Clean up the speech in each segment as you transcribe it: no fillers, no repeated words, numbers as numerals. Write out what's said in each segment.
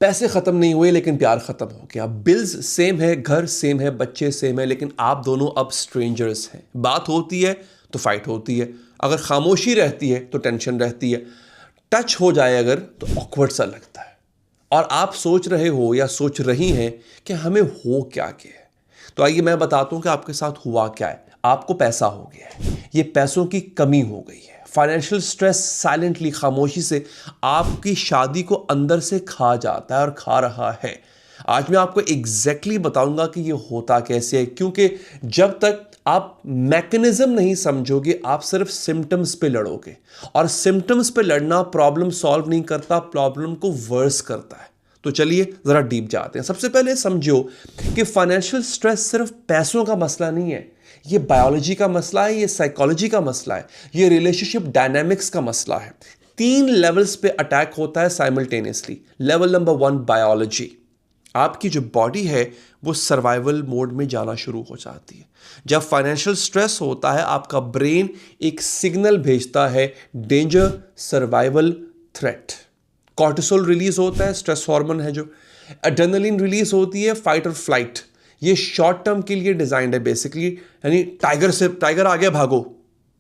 पैसे खत्म नहीं हुए लेकिन प्यार खत्म हो गया। बिल्स सेम है, घर सेम है, बच्चे सेम है, लेकिन आप दोनों अब स्ट्रेंजर्स हैं। बात होती है तो फाइट होती है, अगर खामोशी रहती है तो टेंशन रहती है, टच हो जाए अगर तो ऑकवर्ड सा लगता है। और आप सोच रहे हो या सोच रही हैं कि हमें हो क्या गया है। तो आइए मैं बताता हूं कि आपके साथ हुआ क्या है। आपको पैसा हो गया है, ये पैसों की कमी हो गई है। फाइनेंशियल स्ट्रेस साइलेंटली, खामोशी से आपकी शादी को अंदर से खा जाता है और खा रहा है। आज मैं आपको एग्जैक्टली बताऊंगा कि ये होता कैसे है, क्योंकि जब तक आप मैकेनिज्म नहीं समझोगे आप सिर्फ सिम्टम्स पे लड़ोगे, और सिम्टम्स पे लड़ना प्रॉब्लम सॉल्व नहीं करता, प्रॉब्लम को वर्स करता है। तो चलिए जरा डीप जाते हैं। सबसे पहले समझो कि फाइनेंशियल स्ट्रेस सिर्फ पैसों का मसला नहीं है, ये बायोलॉजी का मसला है, ये साइकोलॉजी का मसला है, ये रिलेशनशिप डायनामिक्स का मसला है। 3 लेवल्स पे अटैक होता है साइमल्टेनियसली। लेवल नंबर 1 बायोलॉजी, आपकी जो बॉडी है वो सर्वाइवल मोड में जाना शुरू हो जाती है। जब फाइनेंशियल स्ट्रेस होता है आपका ब्रेन एक सिग्नल भेजता है, danger, survival, threat. Cortisol release होता है, स्ट्रेस हार्मोन है जो। एड्रेनलिन रिलीज होती है, फाइट और फ्लाइट। ये शॉर्ट टर्म के लिए डिजाइंड है बेसिकली, यानी टाइगर आ गया भागो,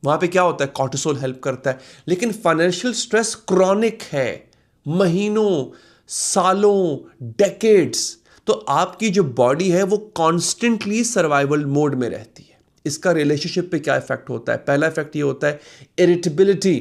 वहां पे क्या होता है, कॉर्टिसोल हेल्प करता है। लेकिन फाइनेंशियल स्ट्रेस क्रॉनिक है, महीनों, सालों, डेकेड्स। तो आपकी जो बॉडी है वो कॉन्स्टेंटली सर्वाइवल मोड में रहती है। इसका रिलेशनशिप पे क्या इफेक्ट होता है? पहला इफेक्ट ये होता है इरिटेबिलिटी।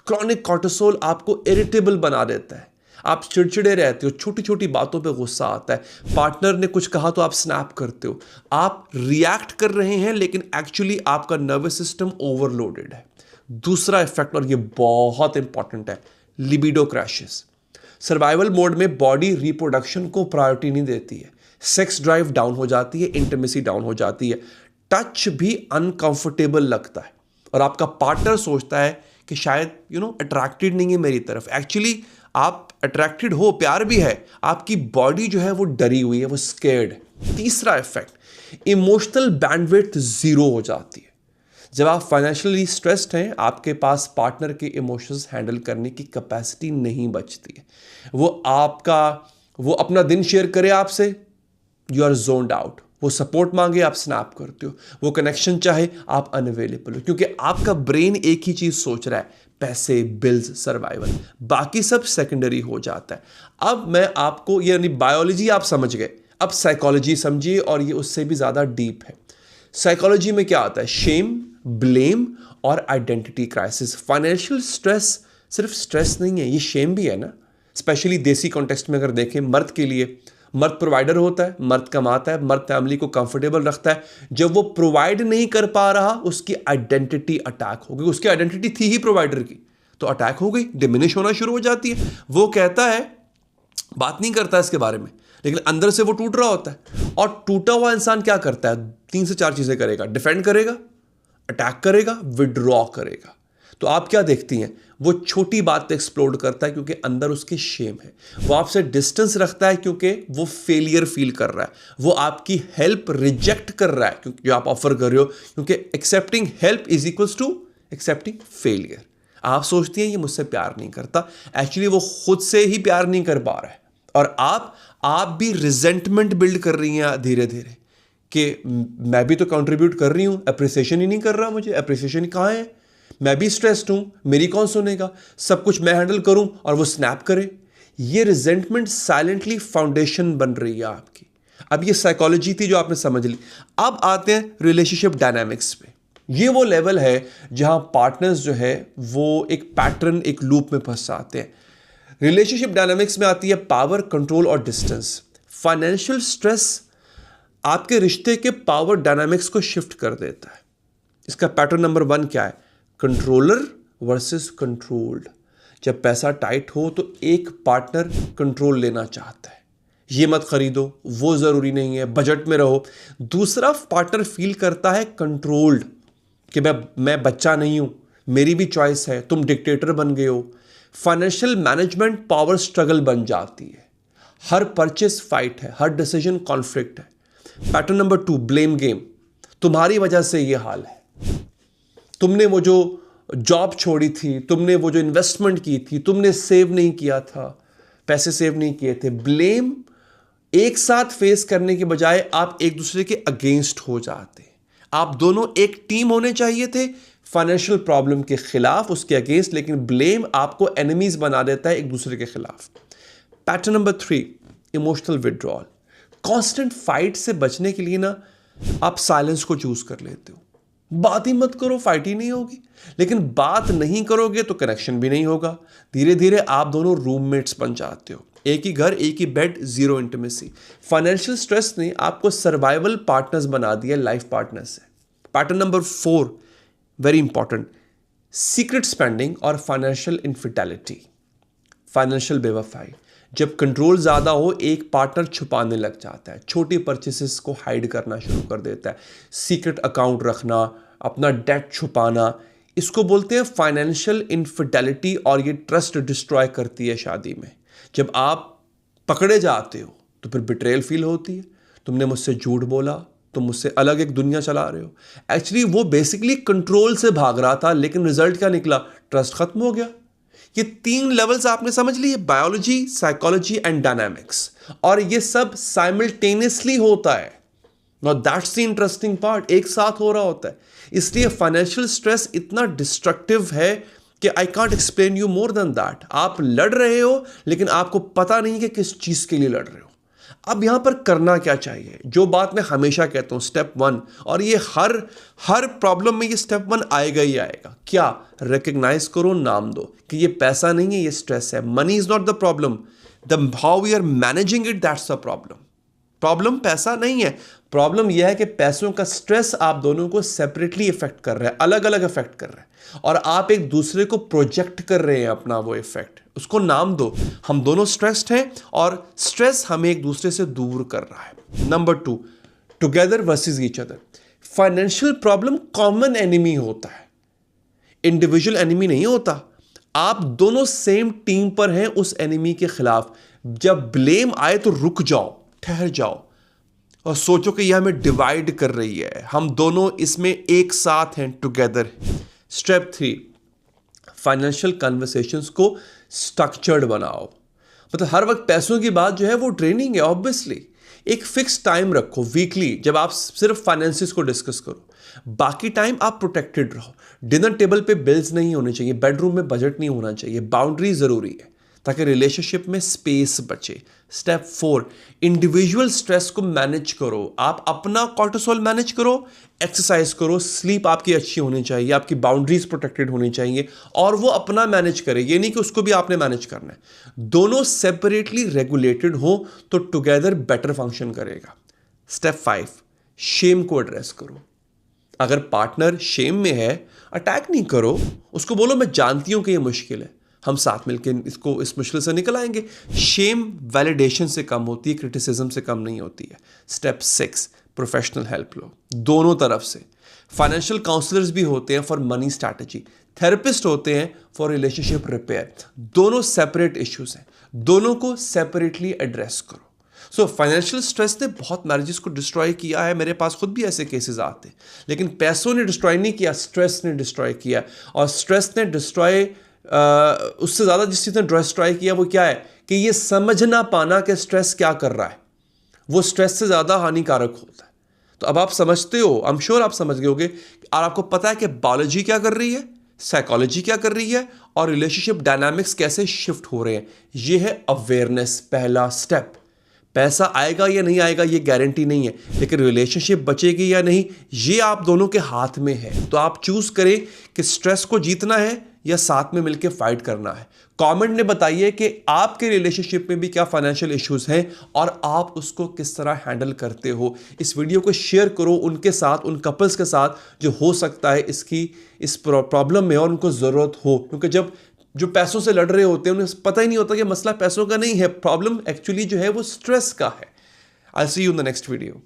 क्रॉनिक कॉर्टिसोल आपको इरिटेबल बना देता है, आप चिड़चिड़े रहते हो, छोटी छोटी बातों पे गुस्सा आता है, पार्टनर ने कुछ कहा तो आप स्नैप करते हो, आप रिएक्ट कर रहे हैं लेकिन एक्चुअली आपका नर्वस सिस्टम ओवरलोडेड है। दूसरा इफेक्ट, और ये बहुत इंपॉर्टेंट है, लिबिडो क्रैशेस। सर्वाइवल मोड में बॉडी रिप्रोडक्शन को प्रायोरिटी नहीं देती है, सेक्स ड्राइव डाउन हो जाती है, इंटीमेसी डाउन हो जाती है, टच भी अनकंफर्टेबल लगता है, और आपका पार्टनर सोचता है कि शायद अट्रैक्टेड नहीं है मेरी तरफ। एक्चुअली आप अट्रैक्टेड हो, प्यार भी है, आपकी बॉडी जो है वो डरी हुई है, वो स्केर्ड है। तीसरा इफेक्ट, इमोशनल बैंडविड्थ जीरो हो जाती है। जब आप फाइनेंशियली स्ट्रेस्ड हैं आपके पास पार्टनर के इमोशंस हैंडल करने की कैपेसिटी नहीं बचती है। वो अपना दिन शेयर करे आपसे, यू आर जोन्ड आउट। वो सपोर्ट मांगे आप स्नैप करते हो, वो कनेक्शन चाहे आप अनअवेलेबल हो, क्योंकि आपका ब्रेन एक ही चीज सोच रहा है, पैसे, बिल्स, सर्वाइवल। बाकी सब सेकेंडरी हो जाता है। अब मैं आपको, यानी बायोलॉजी आप समझ गए, अब साइकोलॉजी समझिए, और ये उससे भी ज्यादा डीप है। साइकोलॉजी में क्या आता है? शेम, ब्लेम और आइडेंटिटी क्राइसिस। फाइनेंशियल स्ट्रेस सिर्फ स्ट्रेस नहीं है, ये शेम भी है ना। स्पेशली देसी कॉन्टेक्स्ट में अगर देखें, मर्द के लिए, मर्द प्रोवाइडर होता है, मर्द कमाता है, मर्द फैमिली को कंफर्टेबल रखता है। जब वो प्रोवाइड नहीं कर पा रहा, उसकी आइडेंटिटी अटैक हो गई। उसकी आइडेंटिटी थी ही प्रोवाइडर की, तो अटैक हो गई, डिमिनिश होना शुरू हो जाती है। वो कहता है, बात नहीं करता इसके बारे में, लेकिन अंदर से वो टूट रहा होता है। और टूटा हुआ इंसान क्या करता है? 3 से 4 चीजें करेगा, डिफेंड करेगा, अटैक करेगा, विड्रॉ करेगा। तो आप क्या देखती हैं? वो छोटी बात पे एक्सप्लोड करता है क्योंकि अंदर उसके शेम है। वो आपसे डिस्टेंस रखता है क्योंकि वो फेलियर फील कर रहा है। वो आपकी हेल्प रिजेक्ट कर रहा है क्योंकि जो आप ऑफर कर रहे हो, क्योंकि accepting help is equals to accepting failure. आप सोचती हैं ये मुझसे प्यार नहीं करता, एक्चुअली वो खुद से ही प्यार नहीं कर पा रहा है। और आप भी रिजेंटमेंट बिल्ड कर रही हैं धीरे धीरे कि मैं भी तो कंट्रीब्यूट कर रही हूं, अप्रिसिएशन ही नहीं कर रहा, मुझे अप्रिसिएशन कहां है, मैं भी स्ट्रेस्ड हूं, मेरी कौन सुनेगा, सब कुछ मैं हैंडल करूं और वो स्नैप करे। ये रिजेंटमेंट साइलेंटली फाउंडेशन बन रही है आपकी। अब ये साइकोलॉजी थी जो आपने समझ ली। अब आते हैं रिलेशनशिप डायनामिक्स पे। ये वो लेवल है जहां पार्टनर्स जो है वो एक पैटर्न, एक लूप में फंस जाते हैं। रिलेशनशिप डायनामिक्स में आती है पावर, कंट्रोल और डिस्टेंस। फाइनेंशियल स्ट्रेस आपके रिश्ते के पावर डायनामिक्स को शिफ्ट कर देता है। इसका पैटर्न नंबर 1 क्या है? Controller versus controlled. जब पैसा टाइट हो तो एक पार्टनर कंट्रोल लेना चाहता है, ये मत खरीदो, वो जरूरी नहीं है, बजट में रहो। दूसरा पार्टनर फील करता है कंट्रोल्ड कि मैं बच्चा नहीं हूं, मेरी भी चॉइस है, तुम डिक्टेटर बन गए हो। फाइनेंशियल मैनेजमेंट पावर स्ट्रगल बन जाती है, हर परचेस फाइट है, हर डिसीजन कॉन्फ्लिक्ट है। Pattern number 2 blame game. तुम्हारी वजह से ये हाल है, तुमने वो जो जॉब छोड़ी थी, तुमने वो जो इन्वेस्टमेंट की थी, तुमने सेव नहीं किया था, पैसे सेव नहीं किए थे। ब्लेम एक साथ फेस करने के बजाय आप एक दूसरे के अगेंस्ट हो जाते। आप दोनों एक टीम होने चाहिए थे फाइनेंशियल प्रॉब्लम के खिलाफ, उसके अगेंस्ट, लेकिन ब्लेम आपको एनिमीज बना देता है एक दूसरे के खिलाफ। Pattern number 3, emotional withdrawal. Constant fight से बचने के लिए ना आप साइलेंस को चूज कर लेते हो। बात ही मत करो, फाइट ही नहीं होगी। लेकिन बात नहीं करोगे तो कनेक्शन भी नहीं होगा। धीरे धीरे आप दोनों रूममेट्स बन जाते हो। एक ही घर, एक ही bed, zero intimacy. Financial stress ने आपको सर्वाइवल पार्टनर्स बना दिया लाइफ पार्टनर से। Pattern number 4, very important, secret spending और फाइनेंशियल इनफिडेलिटी, फाइनेंशियल बेवफाई। जब कंट्रोल ज़्यादा हो, एक पार्टनर छुपाने लग जाता है, छोटी परचेसेस को हाइड करना शुरू कर देता है, सीक्रेट अकाउंट रखना, अपना डेट छुपाना, इसको बोलते हैं फाइनेंशियल इनफिडेलिटी। और ये ट्रस्ट डिस्ट्रॉय करती है शादी में। जब आप पकड़े जाते हो तो फिर बिट्रेयल फील होती है। तुमने मुझसे झूठ बोला, तुम मुझसे अलग एक दुनिया चला रहे हो। एक्चुअली वो बेसिकली कंट्रोल से भाग रहा था, लेकिन रिजल्ट क्या निकला? ट्रस्ट खत्म हो गया। ये 3 लेवल्स आपने समझ लिए, बायोलॉजी, साइकोलॉजी एंड डायनामिक्स, और ये सब साइमल्टेनियसली होता है। Now that's the interesting part, एक साथ हो रहा होता है। इसलिए फाइनेंशियल स्ट्रेस इतना डिस्ट्रक्टिव है कि I can't explain you more than that. आप लड़ रहे हो लेकिन आपको पता नहीं कि किस चीज के लिए लड़ रहे हो। अब यहां पर करना क्या चाहिए? जो बात मैं हमेशा कहता हूं, स्टेप 1, और ये हर प्रॉब्लम में ये स्टेप 1 आएगा ही आएगा। क्या? रिकग्नाइज करो, नाम दो कि ये पैसा नहीं है, ये स्ट्रेस है। Money is not the problem, the how we are managing it, that's the problem. Problem पैसा नहीं है, प्रॉब्लम यह है कि पैसों का स्ट्रेस आप दोनों को सेपरेटली इफेक्ट कर रहा है, अलग अलग इफेक्ट कर रहा है, और आप एक दूसरे को प्रोजेक्ट कर रहे हैं अपना वो इफेक्ट। उसको नाम दो, हम दोनों स्ट्रेस्ड हैं और स्ट्रेस हमें एक दूसरे से दूर कर रहा है। Number 2, together versus each other. Financial problem common enemy होता है, इंडिविजुअल एनिमी नहीं होता। आप दोनों सेम टीम पर हैं उस एनिमी के खिलाफ। जब ब्लेम आए तो रुक जाओ, ठहर जाओ और सोचो कि यह हमें डिवाइड कर रही है, हम दोनों इसमें एक साथ हैं, टुगेदर। स्टेप 3, फाइनेंशियल कन्वर्सेशंस को स्ट्रक्चर्ड बनाओ। मतलब हर वक्त पैसों की बात जो है वो ट्रेनिंग है, ऑब्वियसली। एक फिक्स टाइम रखो वीकली, जब आप सिर्फ फाइनेंसिस को डिस्कस करो। बाकी टाइम आप प्रोटेक्टेड रहो। डिनर टेबल पे बिल्स नहीं होने चाहिए, बेडरूम में बजट नहीं होना चाहिए। बाउंड्री जरूरी है ताकि रिलेशनशिप में स्पेस बचे। स्टेप 4, इंडिविजुअल स्ट्रेस को मैनेज करो। आप अपना कॉर्टिसोल मैनेज करो, एक्सरसाइज करो, स्लीप आपकी अच्छी होनी चाहिए, आपकी बाउंड्रीज प्रोटेक्टेड होनी चाहिए, और वो अपना मैनेज करे। ये नहीं कि उसको भी आपने मैनेज करना है। दोनों सेपरेटली रेगुलेटेड हो तो टुगेदर बेटर फंक्शन करेगा। स्टेप 5, शेम को एड्रेस करो। अगर पार्टनर शेम में है, अटैक नहीं करो, उसको बोलो मैं जानती हूं कि ये मुश्किल है, हम साथ मिलकर इस मुश्किल से निकल आएंगे। शेम वैलिडेशन से कम होती है, क्रिटिसिज्म से कम नहीं होती है। स्टेप 6, प्रोफेशनल हेल्प लो, दोनों तरफ से। फाइनेंशियल काउंसलर्स भी होते हैं फॉर मनी स्ट्रैटेजी, थेरेपिस्ट होते हैं फॉर रिलेशनशिप रिपेयर। दोनों सेपरेट इश्यूज हैं, दोनों को सेपरेटली एड्रेस करो। सो फाइनेंशियल स्ट्रेस ने बहुत मैरिजेस को डिस्ट्रॉय किया है। मेरे पास खुद भी ऐसे केसेस आते हैं, लेकिन पैसों ने डिस्ट्रॉय नहीं किया, स्ट्रेस ने डिस्ट्रॉय किया। और स्ट्रेस ने डिस्ट्रॉय उससे ज़्यादा जिस चीज़ ने डिस्ट्रॉय किया वो क्या है कि ये समझ ना पाना कि स्ट्रेस क्या कर रहा है, वो स्ट्रेस से ज़्यादा हानिकारक होता है। तो अब आप समझते हो, आई एम श्योर आप समझ गए होगे, और आपको पता है कि बायोलॉजी क्या कर रही है, साइकोलॉजी क्या कर रही है, और रिलेशनशिप डायनामिक्स कैसे शिफ्ट हो रहे हैं। ये है अवेयरनेस, पहला स्टेप। पैसा आएगा या नहीं आएगा ये गारंटी नहीं है, लेकिन रिलेशनशिप बचेगी या नहीं ये आप दोनों के हाथ में है। तो आप चूज करें कि स्ट्रेस को जीतना है या साथ में मिलकर फाइट करना है। कमेंट में बताइए कि आपके रिलेशनशिप में भी क्या फाइनेंशियल इश्यूज हैं और आप उसको किस तरह हैंडल करते हो। इस वीडियो को शेयर करो उनके साथ, उन कपल्स के साथ जो हो सकता है इस प्रॉब्लम में और उनको ज़रूरत हो, क्योंकि जो पैसों से लड़ रहे होते हैं उन्हें पता ही नहीं होता कि मसला पैसों का नहीं है, प्रॉब्लम एक्चुअली जो है वो स्ट्रेस का है। I see you in the next video.